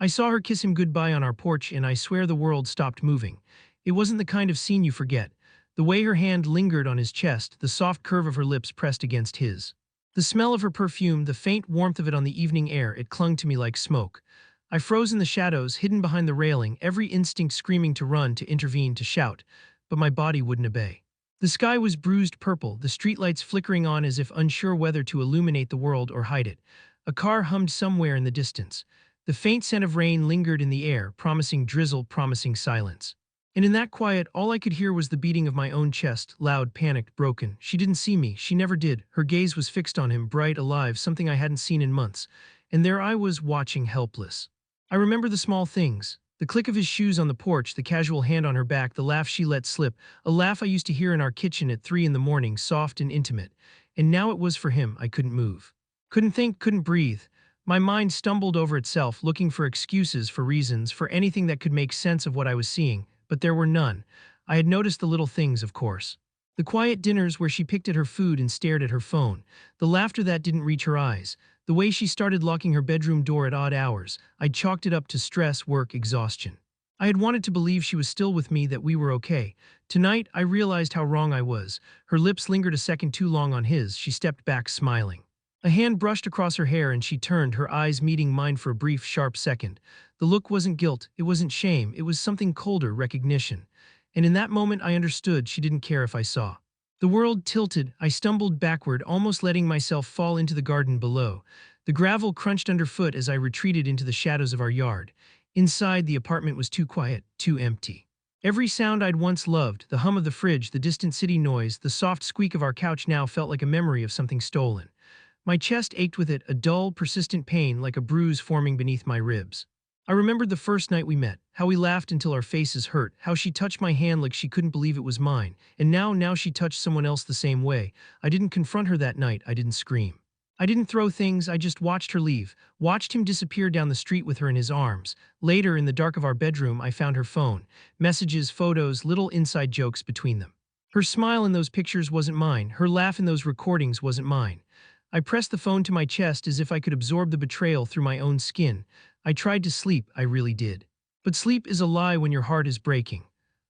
I saw her kiss him goodbye on our porch and I swear the world stopped moving. It wasn't the kind of scene you forget. The way her hand lingered on his chest, the soft curve of her lips pressed against his. The smell of her perfume, the faint warmth of it on the evening air, it clung to me like smoke. I froze in the shadows, hidden behind the railing, every instinct screaming to run, to intervene, to shout. But my body wouldn't obey. The sky was bruised purple, the streetlights flickering on as if unsure whether to illuminate the world or hide it. A car hummed somewhere in the distance. The faint scent of rain lingered in the air, promising drizzle, promising silence. And in that quiet, all I could hear was the beating of my own chest, loud, panicked, broken. She didn't see me, she never did. Her gaze was fixed on him, bright, alive, something I hadn't seen in months. And there I was, watching, helpless. I remember the small things. The click of his shoes on the porch, the casual hand on her back, the laugh she let slip, a laugh I used to hear in our kitchen at 3 in the morning, soft and intimate. And now it was for him. I couldn't move. Couldn't think, couldn't breathe. My mind stumbled over itself, looking for excuses, for reasons, for anything that could make sense of what I was seeing, but there were none. I had noticed the little things, of course. The quiet dinners where she picked at her food and stared at her phone, the laughter that didn't reach her eyes, the way she started locking her bedroom door at odd hours. I'd chalked it up to stress, work, exhaustion. I had wanted to believe she was still with me, that we were okay. Tonight, I realized how wrong I was. Her lips lingered a second too long on his. She stepped back, smiling. A hand brushed across her hair and she turned, her eyes meeting mine for a brief, sharp second. The look wasn't guilt, it wasn't shame, it was something colder, recognition. And in that moment I understood she didn't care if I saw. The world tilted, I stumbled backward, almost letting myself fall into the garden below. The gravel crunched underfoot as I retreated into the shadows of our yard. Inside, the apartment was too quiet, too empty. Every sound I'd once loved, the hum of the fridge, the distant city noise, the soft squeak of our couch, now felt like a memory of something stolen. My chest ached with it, a dull, persistent pain like a bruise forming beneath my ribs. I remembered the first night we met, how we laughed until our faces hurt, how she touched my hand like she couldn't believe it was mine, and now she touched someone else the same way. I didn't confront her that night, I didn't scream. I didn't throw things, I just watched her leave, watched him disappear down the street with her in his arms. Later, in the dark of our bedroom, I found her phone. Messages, photos, little inside jokes between them. Her smile in those pictures wasn't mine, her laugh in those recordings wasn't mine. I pressed the phone to my chest as if I could absorb the betrayal through my own skin. I tried to sleep, I really did. But sleep is a lie when your heart is breaking.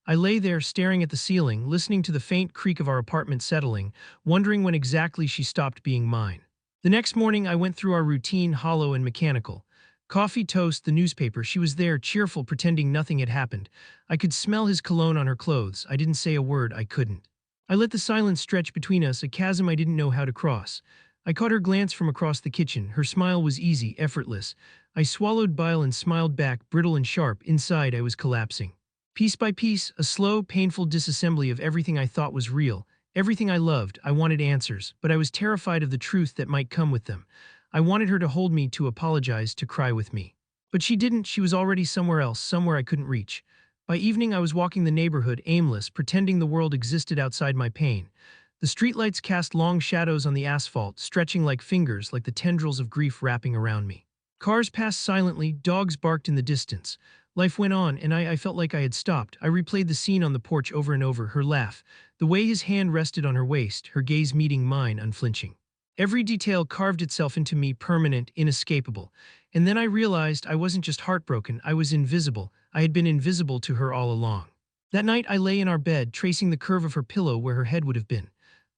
I lay there staring at the ceiling, listening to the faint creak of our apartment settling, wondering when exactly she stopped being mine. The next morning I went through our routine, hollow and mechanical. Coffee, toast, the newspaper. She was there, cheerful, pretending nothing had happened. I could smell his cologne on her clothes. I didn't say a word, I couldn't. I let the silence stretch between us, a chasm I didn't know how to cross. I caught her glance from across the kitchen. Her smile was easy, effortless. I swallowed bile and smiled back, brittle and sharp. Inside, I was collapsing. Piece by piece, a slow, painful disassembly of everything I thought was real, everything I loved. I wanted answers, but I was terrified of the truth that might come with them. I wanted her to hold me, to apologize, to cry with me. But she didn't. She was already somewhere else, somewhere I couldn't reach. By evening, I was walking the neighborhood, aimless, pretending the world existed outside my pain. The streetlights cast long shadows on the asphalt, stretching like fingers, like the tendrils of grief wrapping around me. Cars passed silently, dogs barked in the distance. Life went on, and I felt like I had stopped. I replayed the scene on the porch over and over, her laugh, the way his hand rested on her waist, her gaze meeting mine, unflinching. Every detail carved itself into me, permanent, inescapable. And then I realized I wasn't just heartbroken, I was invisible. I had been invisible to her all along. That night I lay in our bed, tracing the curve of her pillow where her head would have been.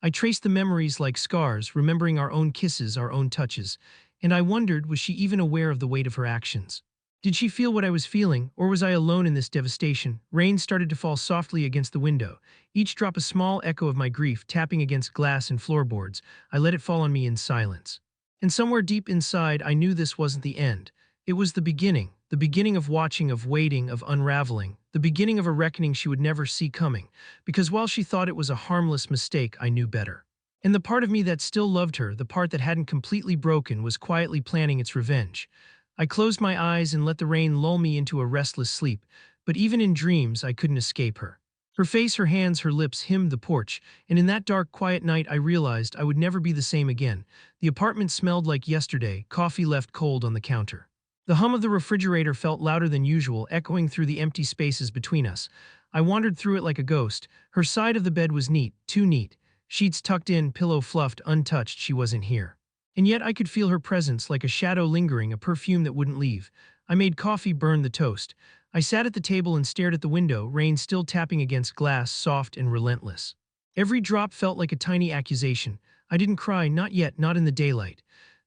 I traced the memories like scars, remembering our own kisses, our own touches, and I wondered, was she even aware of the weight of her actions? Did she feel what I was feeling, or was I alone in this devastation? Rain started to fall softly against the window, each drop a small echo of my grief, tapping against glass and floorboards. I let it fall on me in silence. And somewhere deep inside, I knew this wasn't the end. It was the beginning of watching, of waiting, of unraveling, the beginning of a reckoning she would never see coming, because while she thought it was a harmless mistake, I knew better. And the part of me that still loved her, the part that hadn't completely broken, was quietly planning its revenge. I closed my eyes and let the rain lull me into a restless sleep, but even in dreams I couldn't escape her. Her face, her hands, her lips hymned the porch, and in that dark, quiet night I realized I would never be the same again. The apartment smelled like yesterday, coffee left cold on the counter. The hum of the refrigerator felt louder than usual, echoing through the empty spaces between us. I wandered through it like a ghost. Her side of the bed was neat, too neat. Sheets tucked in, pillow fluffed, untouched. She wasn't here. And yet I could feel her presence, like a shadow lingering, a perfume that wouldn't leave. I made coffee, burned the toast. I sat at the table and stared at the window, rain still tapping against glass, soft and relentless. Every drop felt like a tiny accusation. I didn't cry, not yet, not in the daylight.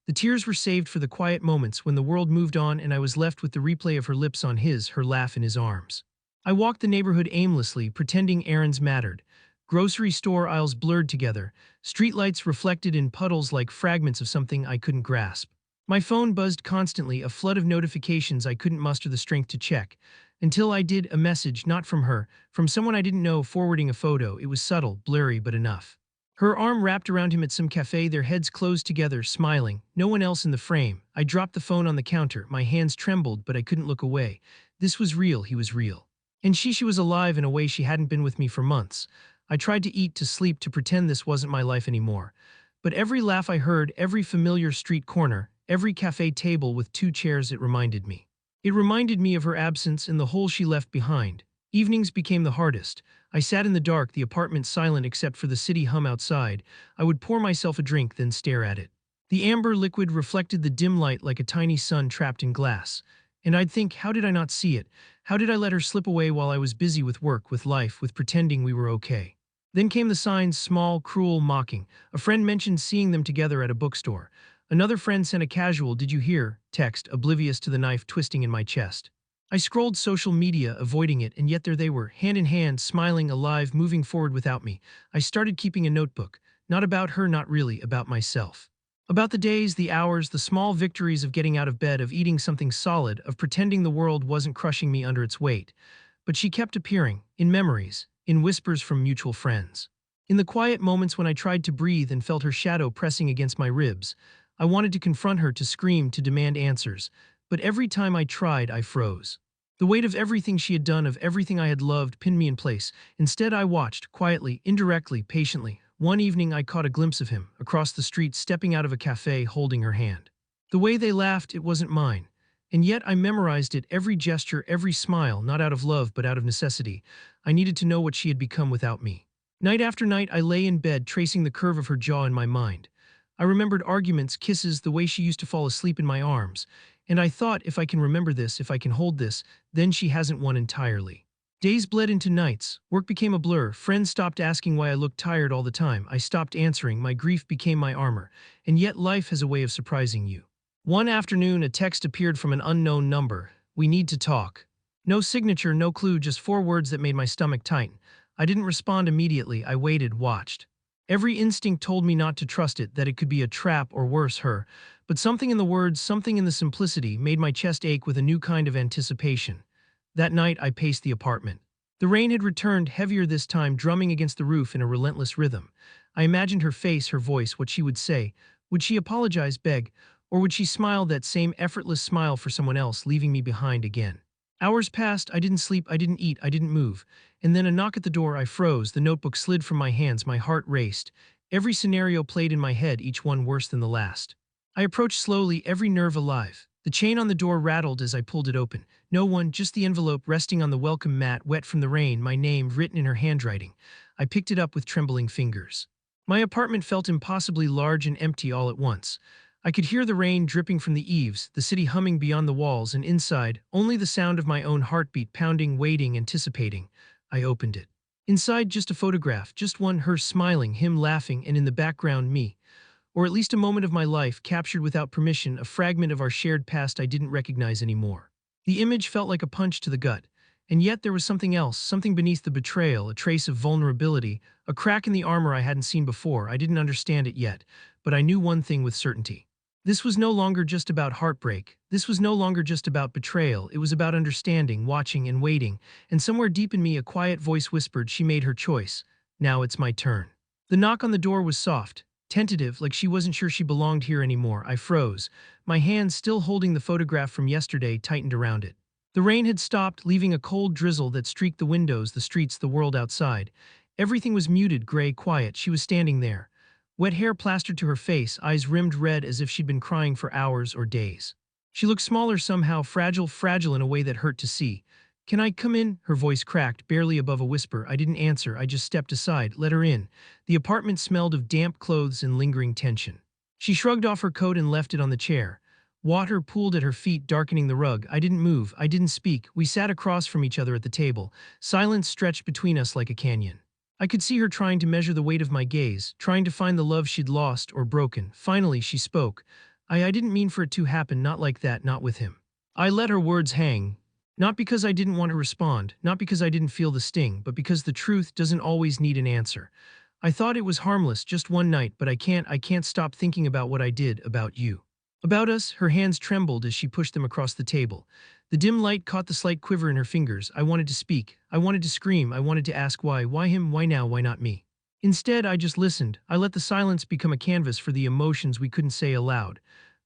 The tears were saved for the quiet moments when the world moved on and I was left with the replay of her lips on his, her laugh in his arms. I walked the neighborhood aimlessly, pretending errands mattered. Grocery store aisles blurred together, streetlights reflected in puddles like fragments of something I couldn't grasp. My phone buzzed constantly, a flood of notifications I couldn't muster the strength to check. Until I did, a message, not from her, from someone I didn't know, forwarding a photo. It was subtle, blurry, but enough. Her arm wrapped around him at some cafe, their heads closed together, smiling. No one else in the frame. I dropped the phone on the counter. My hands trembled, but I couldn't look away. This was real, he was real. And she was alive in a way she hadn't been with me for months. I tried to eat, to sleep, to pretend this wasn't my life anymore. But every laugh I heard, every familiar street corner, every cafe table with two chairs, it reminded me. It reminded me of her absence and the hole she left behind. Evenings became the hardest. I sat in the dark, the apartment silent except for the city hum outside. I would pour myself a drink, then stare at it. The amber liquid reflected the dim light like a tiny sun trapped in glass. And I'd think, how did I not see it? How did I let her slip away while I was busy with work, with life, with pretending we were okay? Then came the signs, small, cruel, mocking. A friend mentioned seeing them together at a bookstore. Another friend sent a casual "did you hear" text, oblivious to the knife twisting in my chest. I scrolled social media, avoiding it, and yet there they were, hand in hand, smiling, alive, moving forward without me. I started keeping a notebook. Not about her, not really, about myself. About the days, the hours, the small victories of getting out of bed, of eating something solid, of pretending the world wasn't crushing me under its weight. But she kept appearing, in memories, in whispers from mutual friends. In the quiet moments when I tried to breathe and felt her shadow pressing against my ribs, I wanted to confront her, to scream, to demand answers. But every time I tried, I froze. The weight of everything she had done, of everything I had loved, pinned me in place. Instead, I watched, quietly, indirectly, patiently. One evening, I caught a glimpse of him, across the street, stepping out of a cafe, holding her hand. The way they laughed, it wasn't mine. And yet I memorized it, every gesture, every smile, not out of love but out of necessity. I needed to know what she had become without me. Night after night, I lay in bed, tracing the curve of her jaw in my mind. I remembered arguments, kisses, the way she used to fall asleep in my arms. And I thought, if I can remember this, if I can hold this, then she hasn't won entirely. Days bled into nights. Work became a blur. Friends stopped asking why I looked tired all the time. I stopped answering. My grief became my armor. And yet life has a way of surprising you. One afternoon, a text appeared from an unknown number. "We need to talk." No signature, no clue, just four words that made my stomach tighten. I didn't respond immediately. I waited, watched. Every instinct told me not to trust it, that it could be a trap or worse, her. But something in the words, something in the simplicity, made my chest ache with a new kind of anticipation. That night, I paced the apartment. The rain had returned, heavier this time, drumming against the roof in a relentless rhythm. I imagined her face, her voice, what she would say. Would she apologize, beg? Or would she smile, that same effortless smile, for someone else, leaving me behind again? Hours passed. I didn't sleep, I didn't eat, I didn't move. And then a knock at the door. I froze. The notebook slid from my hands. My heart raced. Every scenario played in my head, each one worse than the last. I approached slowly, every nerve alive. The chain on the door rattled as I pulled it open. No one, just the envelope resting on the welcome mat, wet from the rain, my name written in her handwriting. I picked it up with trembling fingers. My apartment felt impossibly large and empty all at once. I could hear the rain dripping from the eaves, the city humming beyond the walls, and inside, only the sound of my own heartbeat, pounding, waiting, anticipating. I opened it. Inside, just a photograph, just one, her smiling, him laughing, and in the background, me. Or at least a moment of my life, captured without permission, a fragment of our shared past I didn't recognize anymore. The image felt like a punch to the gut. And yet there was something else, something beneath the betrayal, a trace of vulnerability, a crack in the armor I hadn't seen before. I didn't understand it yet, but I knew one thing with certainty. This was no longer just about heartbreak. This was no longer just about betrayal. It was about understanding, watching, and waiting. And somewhere deep in me, a quiet voice whispered, she made her choice. Now it's my turn. The knock on the door was soft, tentative, like she wasn't sure she belonged here anymore. I froze. My hands, still holding the photograph from yesterday, tightened around it. The rain had stopped, leaving a cold drizzle that streaked the windows, the streets, the world outside. Everything was muted, gray, quiet. She was standing there. Wet hair plastered to her face, eyes rimmed red as if she'd been crying for hours or days. She looked smaller somehow, fragile in a way that hurt to see. "Can I come in?" Her voice cracked, barely above a whisper. I didn't answer. I just stepped aside, let her in. The apartment smelled of damp clothes and lingering tension. She shrugged off her coat and left it on the chair. Water pooled at her feet, darkening the rug. I didn't move. I didn't speak. We sat across from each other at the table. Silence stretched between us like a canyon. I could see her trying to measure the weight of my gaze, trying to find the love she'd lost or broken. Finally, she spoke. I didn't mean for it to happen, not like that, not with him. I let her words hang. Not because I didn't want to respond, not because I didn't feel the sting, but because the truth doesn't always need an answer. I thought it was harmless, just one night, but I can't stop thinking about what I did, about you. About us. Her hands trembled as she pushed them across the table. The dim light caught the slight quiver in her fingers. I wanted to speak. I wanted to scream. I wanted to ask why. Why him? Why now? Why not me? Instead, I just listened. I let the silence become a canvas for the emotions we couldn't say aloud.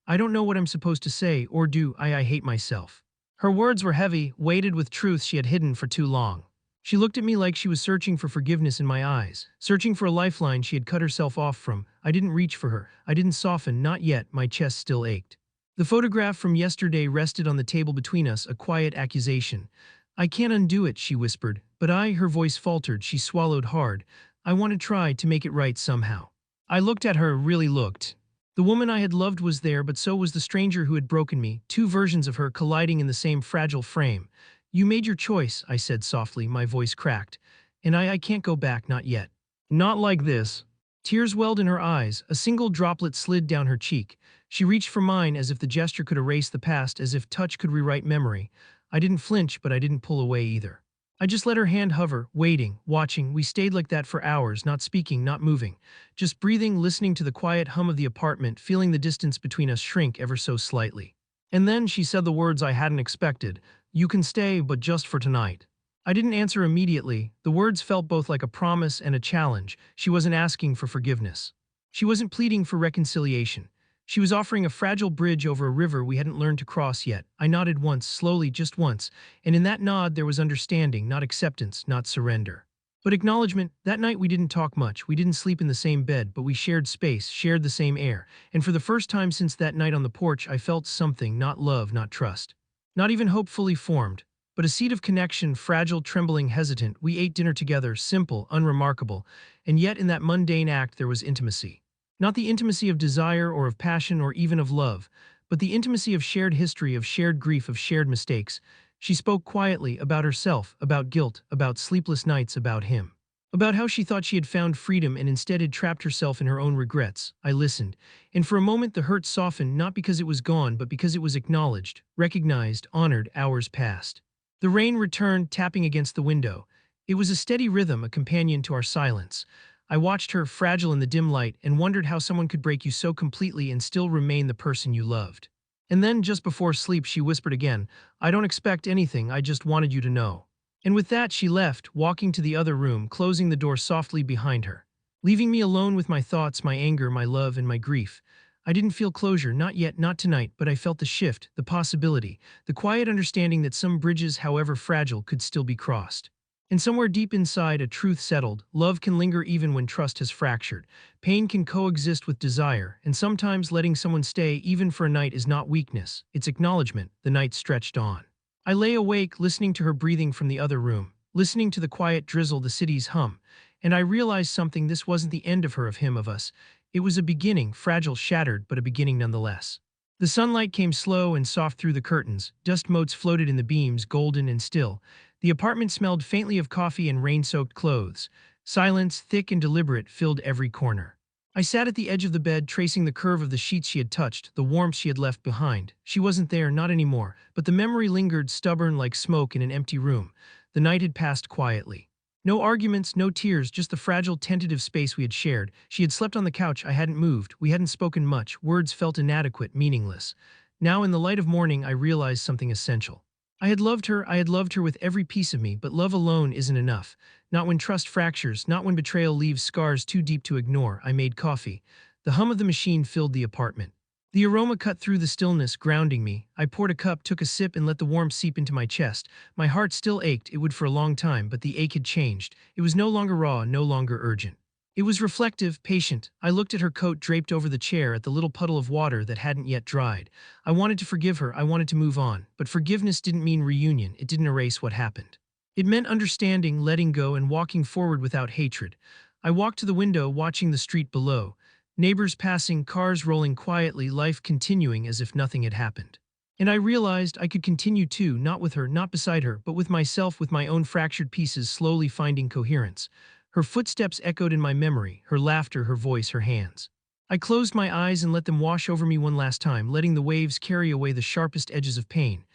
I don't know what I'm supposed to say or do. I hate myself. Her words were heavy, weighted with truths she had hidden for too long. She looked at me like she was searching for forgiveness in my eyes, searching for a lifeline she had cut herself off from. I didn't reach for her. I didn't soften, not yet. My chest still ached. The photograph from yesterday rested on the table between us, a quiet accusation. I can't undo it, she whispered. But her voice faltered. She swallowed hard. I want to try to make it right somehow. I looked at her, really looked. The woman I had loved was there, but so was the stranger who had broken me, two versions of her colliding in the same fragile frame. You made your choice, I said softly, my voice cracked. And I can't go back, not yet. Not like this. Tears welled in her eyes, a single droplet slid down her cheek. She reached for mine as if the gesture could erase the past, as if touch could rewrite memory. I didn't flinch, but I didn't pull away either. I just let her hand hover, waiting, watching. We stayed like that for hours, not speaking, not moving. Just breathing, listening to the quiet hum of the apartment, feeling the distance between us shrink ever so slightly. And then she said the words I hadn't expected. You can stay, but just for tonight. I didn't answer immediately. The words felt both like a promise and a challenge. She wasn't asking for forgiveness. She wasn't pleading for reconciliation. She was offering a fragile bridge over a river we hadn't learned to cross yet. I nodded once, slowly, just once, and in that nod there was understanding, not acceptance, not surrender. But acknowledgement. That night we didn't talk much. We didn't sleep in the same bed, but we shared space, shared the same air. And for the first time since that night on the porch, I felt something, not love, not trust. Not even hope fully formed, but a seed of connection, fragile, trembling, hesitant. We ate dinner together, simple, unremarkable, and yet in that mundane act there was intimacy. Not the intimacy of desire or of passion or even of love, but the intimacy of shared history, of shared grief, of shared mistakes. She spoke quietly about herself, about guilt, about sleepless nights, about him. About how she thought she had found freedom and instead had trapped herself in her own regrets. I listened, and for a moment the hurt softened, not because it was gone, but because it was acknowledged, recognized, honored. Hours passed. The rain returned, tapping against the window. It was a steady rhythm, a companion to our silence. I watched her, fragile in the dim light, and wondered how someone could break you so completely and still remain the person you loved. And then, just before sleep, she whispered again, I don't expect anything, I just wanted you to know. And with that she left, walking to the other room, closing the door softly behind her. Leaving me alone with my thoughts, my anger, my love, and my grief. I didn't feel closure, not yet, not tonight, but I felt the shift, the possibility, the quiet understanding that some bridges, however fragile, could still be crossed. And somewhere deep inside, a truth settled. Love can linger even when trust has fractured. Pain can coexist with desire, and sometimes letting someone stay, even for a night, is not weakness, it's acknowledgement. The night stretched on. I lay awake, listening to her breathing from the other room, listening to the quiet drizzle, the city's hum, and I realized something. This wasn't the end of her, of him, of us. It was a beginning, fragile, shattered, but a beginning nonetheless. The sunlight came slow and soft through the curtains. Dust motes floated in the beams, golden and still. The apartment smelled faintly of coffee and rain-soaked clothes. Silence, thick and deliberate, filled every corner. I sat at the edge of the bed, tracing the curve of the sheets she had touched, the warmth she had left behind. She wasn't there, not anymore, but the memory lingered, stubborn like smoke in an empty room. The night had passed quietly. No arguments, no tears, just the fragile, tentative space we had shared. She had slept on the couch, I hadn't moved, we hadn't spoken much, words felt inadequate, meaningless. Now in the light of morning I realized something essential. I had loved her with every piece of me, but love alone isn't enough. Not when trust fractures, not when betrayal leaves scars too deep to ignore. I made coffee. The hum of the machine filled the apartment. The aroma cut through the stillness, grounding me. I poured a cup, took a sip, and let the warmth seep into my chest. My heart still ached, it would for a long time, but the ache had changed. It was no longer raw, no longer urgent. It was reflective, patient. I looked at her coat draped over the chair, at the little puddle of water that hadn't yet dried. I wanted to forgive her, I wanted to move on, but forgiveness didn't mean reunion, it didn't erase what happened. It meant understanding, letting go, and walking forward without hatred. I walked to the window, watching the street below. Neighbors passing, cars rolling quietly, life continuing as if nothing had happened. And I realized I could continue too, not with her, not beside her, but with myself, with my own fractured pieces slowly finding coherence. Her footsteps echoed in my memory, her laughter, her voice, her hands. I closed my eyes and let them wash over me one last time, letting the waves carry away the sharpest edges of pain.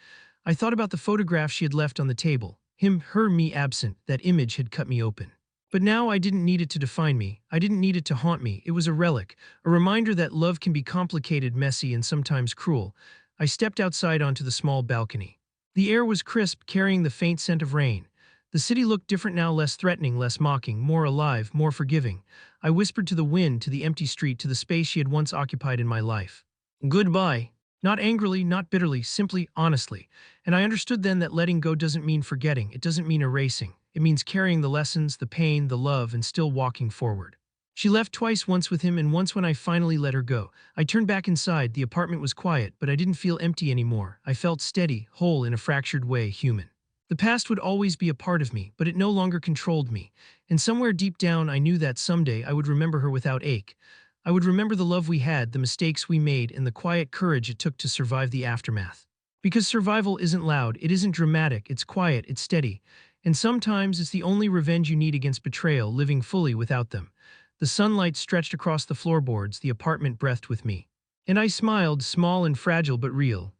I thought about the photograph she had left on the table. Him, her, me absent, that image had cut me open. But now I didn't need it to define me. I didn't need it to haunt me. It was a relic, a reminder that love can be complicated, messy, and sometimes cruel. I stepped outside onto the small balcony. The air was crisp, carrying the faint scent of rain. The city looked different now, less threatening, less mocking, more alive, more forgiving. I whispered to the wind, to the empty street, to the space she had once occupied in my life. Goodbye. Not angrily, not bitterly, simply, honestly. And I understood then that letting go doesn't mean forgetting, it doesn't mean erasing. It means carrying the lessons, the pain, the love, and still walking forward. She left twice, once with him and once when I finally let her go. I turned back inside. The apartment was quiet, but I didn't feel empty anymore. I felt steady, whole in a fractured way, human. The past would always be a part of me, but it no longer controlled me. And somewhere deep down, I knew that someday I would remember her without ache. I would remember the love we had, the mistakes we made, and the quiet courage it took to survive the aftermath. Because survival isn't loud, it isn't dramatic, it's quiet, it's steady. And sometimes it's the only revenge you need against betrayal, living fully without them. The sunlight stretched across the floorboards, the apartment breathed with me. And I smiled, small and fragile but real.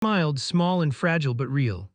Smiled, small and fragile but real.